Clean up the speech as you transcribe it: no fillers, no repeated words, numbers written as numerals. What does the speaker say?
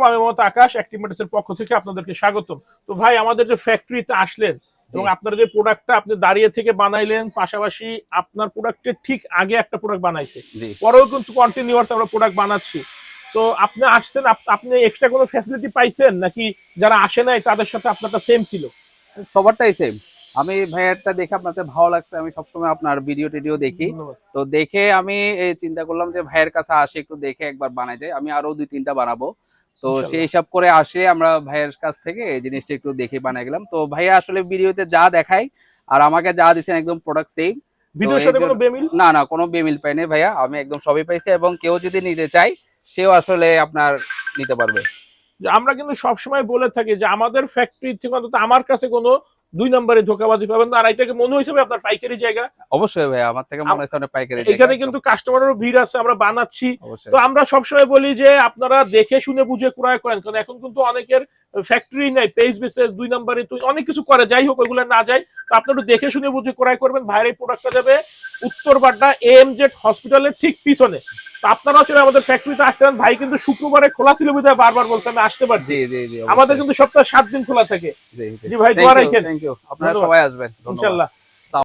আমি মোহাম্মদ আকাশ, অ্যাক্টিভ মোটরসের পক্ষ থেকে আপনাদেরকে স্বাগতম। তো ভাই, আমাদের যে ফ্যাক্টরিতে আসলেন এবং আপনার যে প্রোডাক্টটা আপনি দাঁড়িয়ে থেকে বানাইলেন, পাশাপাশি আপনার প্রোডাক্টের ঠিক আগে একটা প্রোডাক্ট বানাইছে, পরেও কিন্তু কন্টিনিউয়াস আমরা প্রোডাক্ট বানাচ্ছি। তো আপনি আসছেন, আপনি এক্সট্রা কোনো ফ্যাসিলিটি পাইছেন নাকি যারা আসে নাই তাদের সাথে আপনারটা সেম ছিল? সবারটাই সেম। আমি ভাইয়ারটা দেখে আপনাদের ভালো লাগছে, আমি সবসময় আপনার ভিডিও টিডিও দেখি। ধন্যবাদ। তো দেখে আমি চিন্তা করলাম যে ভাইয়ের কাছে আসে একটু দেখে একবার বানাই যায়, আমি আরো 2-3টা বানাবো। তো সেই ইনশাল্লাহ। হিসাব করে আসে আমরা ভাইয়ের কাছ থেকে এই জিনিসটা একটু দেখে বানাই গেলাম। তো ভাইয়া আসলে ভিডিওতে যা দেখায় আর আমাকে যা দিচ্ছেন একদম প্রোডাক্ট সেম। তো ভিডিওর এই সাথে কোনো বেমিল? না না, কোনো বেমিল পাইনি ভাইয়া, আমি একদম সবই পাইছি, এবং কেউ যদি নিতে চায় সেও আসলে আপনার নিতে পারবে। যে আমরা কিন্তু সবসময় বলে থাকি যে আমাদের ফ্যাক্টরি থেকে অন্তত আমার কাছে কোনো 2 নম্বরে ধোঁকাবাজি পাবেন না। আর এটাকে মনে হয়েছে আপনার পাইকারি জায়গা। অবশ্যই ভাইয়া, আমার থেকে মনে হচ্ছে অনেক পাইকারি এখানে জায়গা। কিন্তু কাস্টমারেরও ভিড় আছে, আমরা বানাচ্ছি। তো অবশ্যই আমরা সবসময় বলি যে আপনারা দেখে শুনে বুঝে ক্রয় করেন, কারণ এখন কিন্তু অনেকের ফ্যাক্টরি নাই, পেজ বিসেস 2 নম্বরে অনেক কিছু করে, যাই হোক ওইগুলো না যায়। তো আপনারা দেখে শুনে বুঝে ক্রয় করবেন। ভাইয়ের এই প্রোডাক্টটা যাবে উত্তর বাড্ডা AMZ হসপিটালের ঠিক পিছনে। তো আপনারাও চলে আমাদের ফ্যাক্টরিতে আসতেন। ভাই কিন্তু শুক্রবারে খোলা ছিল বিধায় বারবার বলতে আমি আসতে পারছি। জি জি জি, আমাদের অবশ্যই। কিন্তু সপ্তাহে 7 দিন খোলা থাকে। জি জি, জি ভাই, থ্যাংক দোয়া ইউ রাখেন। থ্যাংক ইউ, আপনারা ধন্যবাদ। সবাই আসবেন, ধন্যবাদ। ইনশাল্লাহ।